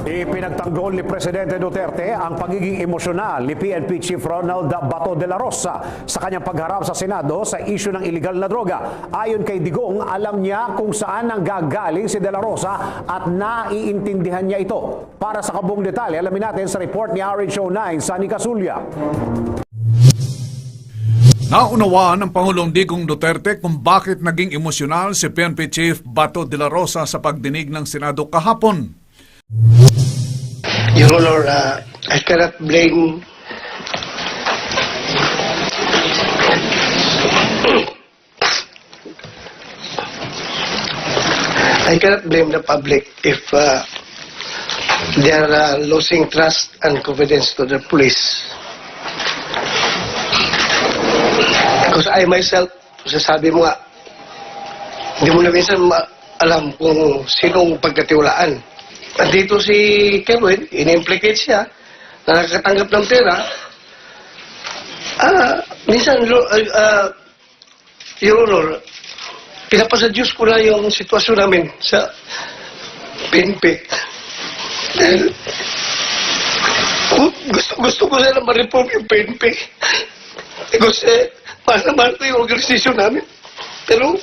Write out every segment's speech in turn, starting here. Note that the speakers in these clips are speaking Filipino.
Ipinagtanggol ni Presidente Duterte ang pagiging emosyonal ni PNP Chief Ronald Bato de la Rosa sa kanyang pagharap sa Senado sa isyu ng iligal na droga. Ayon kay Digong, alam niya kung saan nanggagaling si de la Rosa at naiintindihan niya ito. Para sa kabuong detalye, alamin natin sa report ni RH09, Sunny Casulia. Naunawaan ng Pangulong Digong Duterte kung bakit naging emosyonal si PNP Chief Bato de la Rosa sa pagdinig ng Senado kahapon. Your Honor, I cannot blame the public if they are losing trust and confidence to the police. Because I myself, sasabi mo nga, hindi mo na minsan alam kung sinong pagkatiwalaan. At dito si Kerwin, in-implicate siya na nakatanggap ng pera. Minsan, Your Honor, pinapasadyos ko na yung sitwasyon namin sa PNP. Dahil gusto ko sana ma-reform yung PNP. Kasi mahal ko yung organisasyon namin. Pero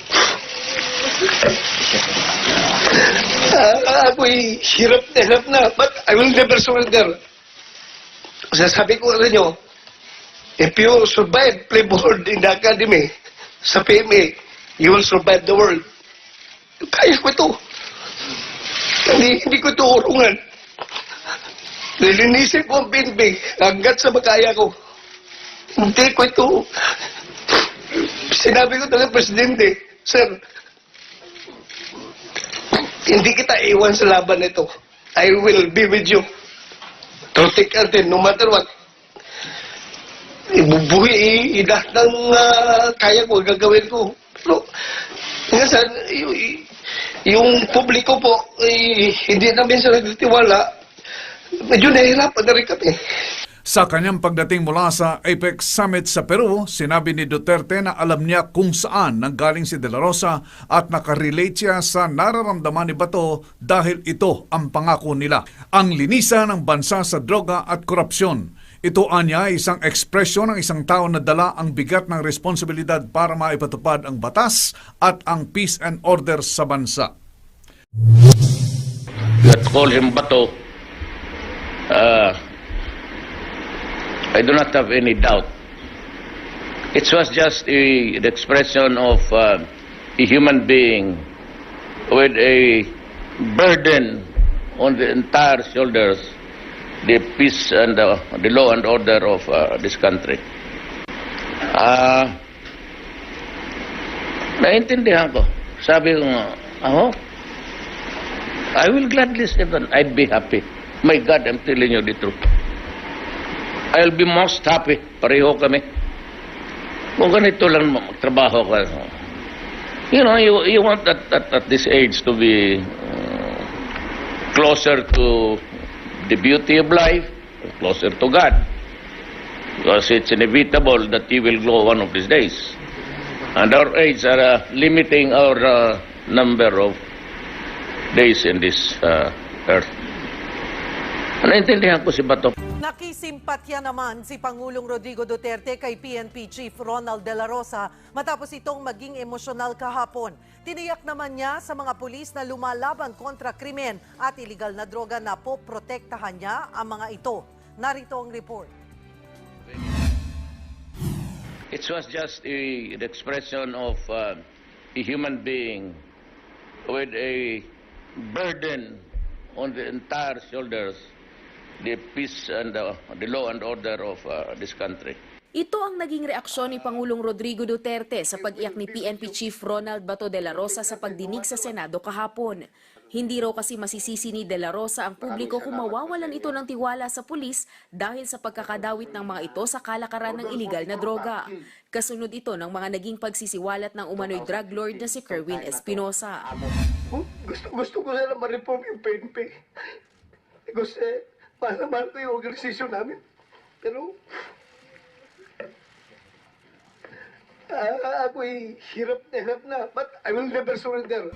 ako'y hirap na, but I will never surrender. Sasabi ko sa inyo, if you survive playboard in the academy, sa PMA, you will survive the world. Kaya ko ito. Hindi ko ito urungan. Lilinisin ko ang PNP hanggat sa makaya ko. Hindi ko ito. Sinabi ko talaga, Presidente, Sir, hindi kita iwan sa laban nito. I will be with you. To take until, no matter what. Ibubuhi, lahat ng kaya ko, gagawin ko. Pero, minsan, yung publiko po, hindi namin sa nagtitiwala, medyo nahihirapan na rin kami. Sa kanyang pagdating mula sa APEC Summit sa Peru, sinabi ni Duterte na alam niya kung saan nanggaling si de la Rosa at nakarelate siya sa nararamdaman ni Bato dahil ito ang pangako nila, ang linisan ng bansa sa droga at korupsyon. Ito anya isang ekspresyon ng isang tao na dala ang bigat ng responsibilidad para maipatupad ang batas at ang peace and order sa bansa. Let's call him Bato. I do not have any doubt. It was just the expression of a human being with a burden on the entire shoulders, the peace and the law and order of this country. Naintindihan ko. Sabi ko nga, I will gladly say that I'd be happy. My God, I'm telling you the truth. I'll be most happy. Pareho kami. Kung ganito lang magtrabaho ka. You know, you want at this age to be closer to the beauty of life, closer to God. Because it's inevitable that you will go one of these days. And our age are limiting our number of days in this earth. Naintindihan ko si Bato. Nakisimpatya naman si Pangulong Rodrigo Duterte kay PNP Chief Ronald de la Rosa matapos itong maging emosyonal kahapon. Tiniyak naman niya sa mga pulis na lumalaban kontra krimen at iligal na droga na poprotektahan niya ang mga ito. Narito ang report. It was just the expression of a human being with a burden on the entire shoulders, the peace and the law and order of this country. Ito ang naging reaksyon ni Pangulong Rodrigo Duterte sa pag-iyak ni PNP Chief Ronald Bato de la Rosa sa pagdinig sa Senado kahapon. Hindi raw kasi masisisi ni de la Rosa ang publiko kung mawawalan ito ng tiwala sa pulis dahil sa pagkakadawit ng mga ito sa kalakaran ng iligal na droga. Kasunod ito ng mga naging pagsisiwalat ng umano'y drug lord na si Kerwin Espinosa. Gusto ko sana ma-reform yung PNP. Kasi mahal ko yung organisasyon namin. Pero, ako'y hirap na, but I will never surrender.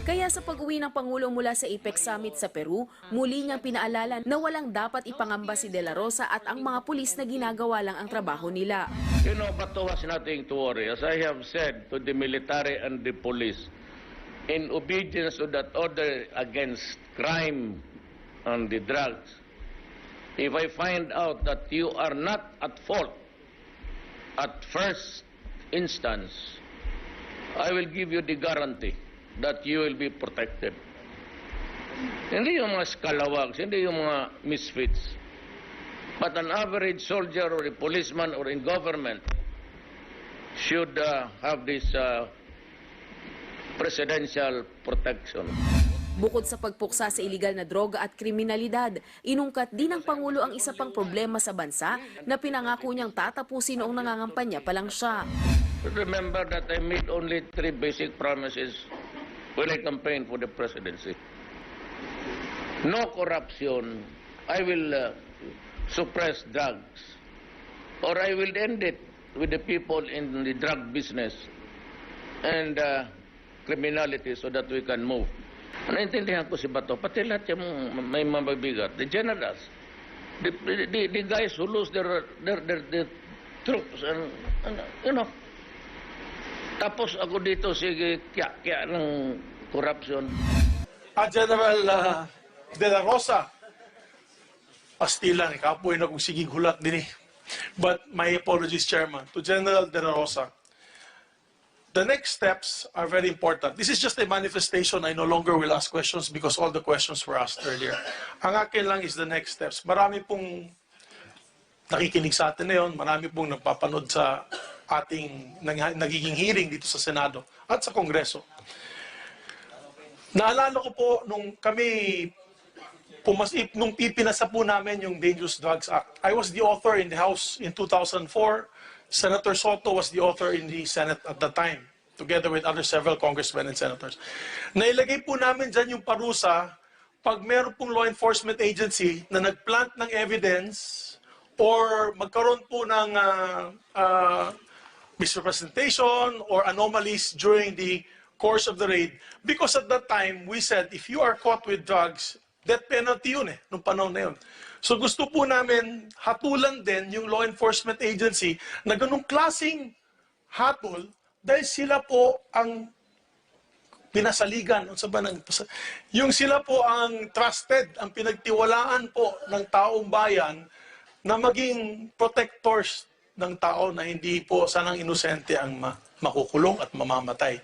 Kaya sa pag-uwi ng Pangulo mula sa APEC Summit sa Peru, muli niyang pinaalala na walang dapat ipangamba si De La Rosa at ang mga pulis na ginagawa lang ang trabaho nila. You know, Bato has nothing to worry. As I have said to the military and the police, in obedience to that order against crime and the drugs, if I find out that you are not at fault at first instance, I will give you the guarantee that you will be protected. Hindi yung mga scalawags, hindi yung mga misfits. But an average soldier or a policeman or in government should have this presidential protection. Bukod sa pagpuksa sa iligal na droga at kriminalidad, inungkat din ng Pangulo ang isa pang problema sa bansa na pinangako niyang tatapusin noong nangangampanya pa lang siya. But remember that I made only 3 basic promises when I campaigned for the presidency. No corruption. I will suppress drugs. Or I will end it with the people in the drug business and criminality so that we can move. Naintindihan ko si Bato, pati lahat yung may mabibigat. The generals, the guys who lose their troops and you know. Tapos ako dito, sige, kya ng corruption. General De La Rosa, pastilan, kapoy na kung sigig hulat din eh. But my apologies, Chairman, to General De La Rosa. The next steps are very important. This is just a manifestation. I no longer will ask questions because all the questions were asked earlier. Ang akin lang is the next steps. Marami pong nakikinig sa atin ngayon, marami pong nagpapanood sa ating nagiging hearing dito sa Senado at sa Kongreso. Naalala ko po nung kami nung ipinasa po namin yung Dangerous Drugs Act. I was the author in the House in 2004. Senator Soto was the author in the Senate at the time, together with other several congressmen and senators. Nailagay po namin dyan yung parusa pag meron pong law enforcement agency na nagplant ng evidence or magkaroon po ng misrepresentation or anomalies during the course of the raid. Because at that time, we said, if you are caught with drugs, death penalty yun nung panahon na yun. So gusto po namin hatulan din yung law enforcement agency na ganung klaseng hatol dahil sila po ang pinasaligan. Yung sila po ang trusted, ang pinagtiwalaan po ng taong bayan na maging protectors ng tao na hindi po sanang inosente ang makukulong at mamamatay.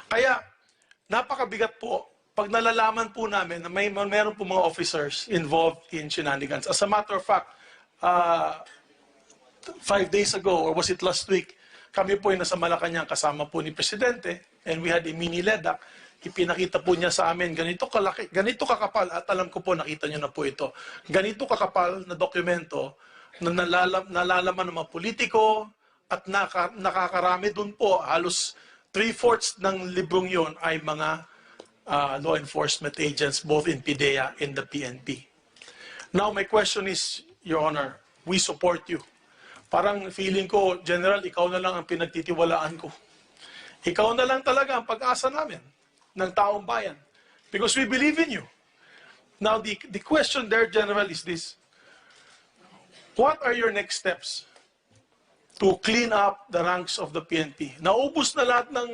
Kaya napakabigat po pag nalalaman po namin na meron po mga officers involved in shenanigans. As a matter of fact, 5 days ago, or was it last week, kami po ay nasa Malacanang kasama po ni Presidente, and we had a mini LEDAC. Ipinakita po niya sa amin, ganito kalaki, ganito kakapal, at alam ko po, nakita niyo na po ito, ganito kakapal na dokumento na nalalaman ng mga politiko at nakakarami dun po, halos 3/4 ng librong yon ay mga law enforcement agents both in PIDEA and the PNP. Now, my question is, Your Honor, we support you. Parang feeling ko, General, ikaw na lang ang pinagtitiwalaan ko. Ikaw na lang talaga ang pag-asa namin ng taong bayan. Because we believe in you. Now, the question there, General, is this. What are your next steps to clean up the ranks of the PNP? Naubos na lahat ng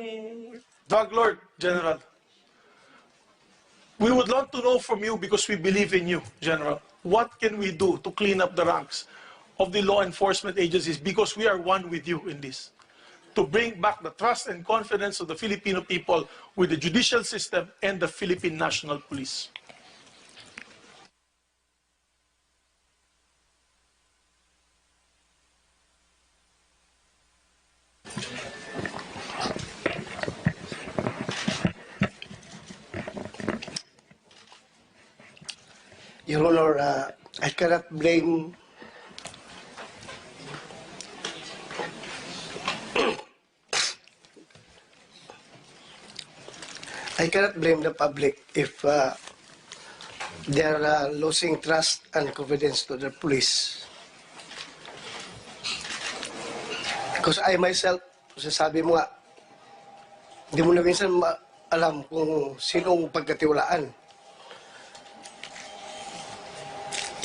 drug lord, General. We would love to know from you because we believe in you, General. What can we do to clean up the ranks of the law enforcement agencies because we are one with you in this? To bring back the trust and confidence of the Filipino people with the judicial system and the Philippine National Police. Your Honor, I cannot blame the public if they are losing trust and confidence to the police. Because I myself, sasabi mo nga, hindi mo na minsan alam kung sinong pagkatiwalaan.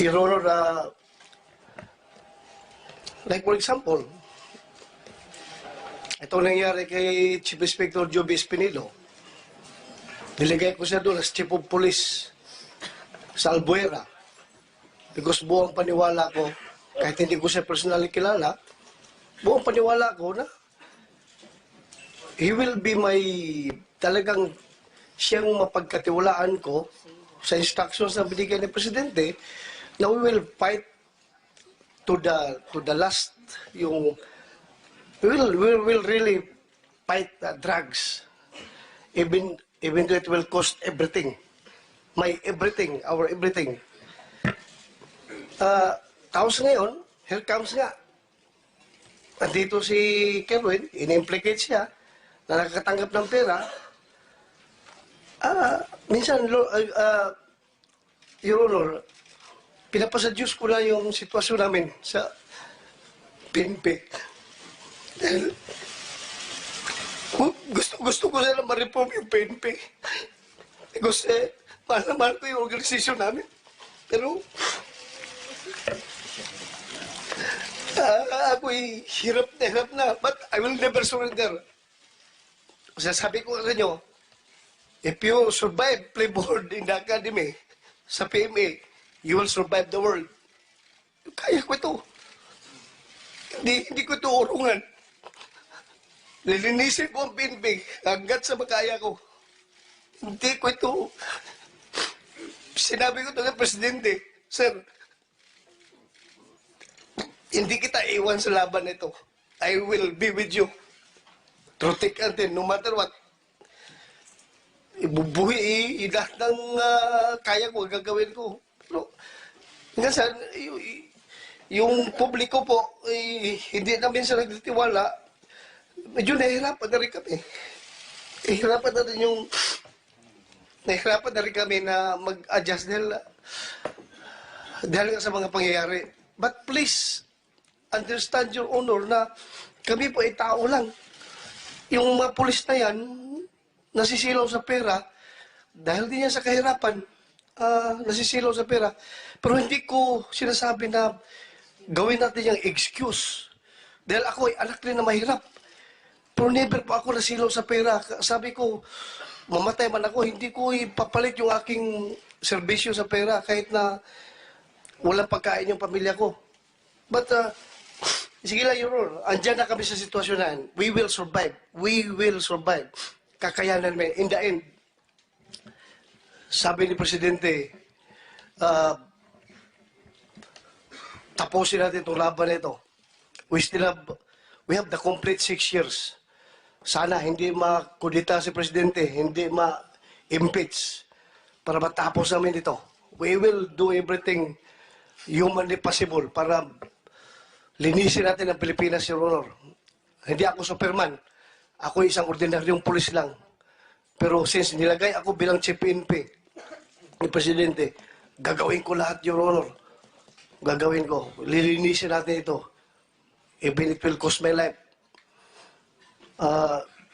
Your Honor, like for example, ito nangyari kay Chief Inspector Joby Espinilo. Niligay ko siya doon as Chief of Police sa Albuera. Because buong paniwala ko, kahit hindi ko siya personally kilala, buong paniwala ko na he will be talagang siyang mapagkatiwalaan ko sa instructions na binigay ng Presidente na we will fight to the last we will really fight drugs even though it will cost everything, our everything. Tapos ngayon, here comes nga, nandito si Kerwin, in-implicate siya na nakakatanggap ng pera. Minsan, Your Honor, pinapasadyos ko na yung sitwasyon namin sa PNP. Dahil gusto ko sana ma-reform yung PNP. Kasi mahal na mahal ko yung organisasyon namin. Pero ako'y hirap na. But I will never surrender. Kasi sabi ko sa inyo, if you survive playboard in the academy, sa PMA, you will survive the world. Kaya ko ito. Hindi ko ito urungan. Lilinisin ko ang PNP hanggat sa makaya ko. Hindi ko ito. Sinabi ko ito ng Presidente, Sir, hindi kita iwan sa laban nito. I will be with you. Through thick and thin, no matter what. Ibubuhi, lahat ng kaya ko, gagawin ko. Pero, minsan, yung publiko po, hindi namin sila nagtitiwala. Medyo nahihirapan na rin kami. Nahihirapan na rin kami na mag-adjust dahil nga sa mga pangyayari. But please, understand Your Honor na kami po ay tao lang. Yung mga pulis na yan, nasisilaw sa pera, dahil din yan sa kahirapan, nasisilaw sa pera. Pero hindi ko sinasabi na gawin natin yung excuse. Dahil ako ay anak rin na mahirap. Pero never po ako nasilaw sa pera. Sabi ko, mamatay man ako, hindi ko ipapalit yung aking serbisyo sa pera kahit na walang pagkain yung pamilya ko. But, sige lang, Your Honor, andyan na kami sa sitwasyon na yan. We will survive. We will survive. Kakayanan namin. In the end, sabi ni Presidente, tapusin natin itong laban na ito. We have the complete 6 years. Sana hindi makudita si Presidente, hindi ma-impeach para matapos namin ito. We will do everything humanly possible para linisin natin ang Pilipinas, Your Honor. Hindi ako Superman. Ako isang ordinaryong pulis lang. Pero since nilagay ako bilang Chief PNP ni Presidente, gagawin ko lahat, Your Honor. Gagawin ko. Lilinisin natin ito. Even it will cost my life.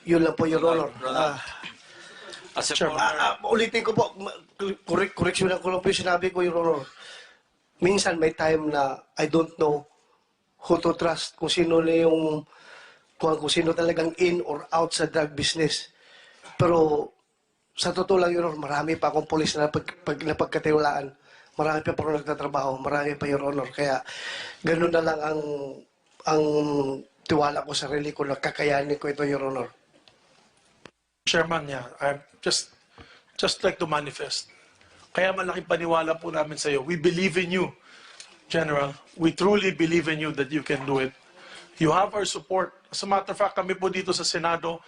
Yun lang po, Your Honor. Ulitin ko po, correction ko lang po yung sinabi ko, Your Honor. Minsan may time na I don't know who to trust, kung sino talagang in or out sa drug business. Pero sa totoo lang, Your Honor, marami pa akong polis na napagkatiwalaan. Marami pa akong nagtatrabaho, marami pa, Your Honor. Kaya ganun na lang ang tiwala ko sa sarili ko na kakayanin ko ito, Your Honor. Chairman, yeah, I just like to manifest. Kaya malaking paniwala po namin sa iyo. We believe in you, General. We truly believe in you that you can do it. You have our support. As a matter of fact, kami po dito sa Senado,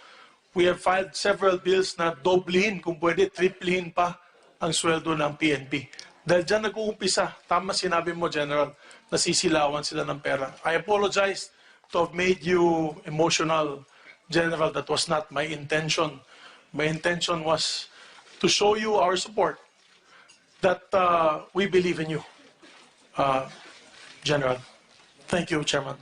we have filed several bills na doblihin, kung pwede, triplihin pa ang sweldo ng PNP. Dahil dyan nag-uumpisa, tama sinabi mo, General, nasisilawan sila ng pera. I apologize to have made you emotional, General. That was not my intention. My intention was to show you our support, that we believe in you, General. Thank you, Chairman.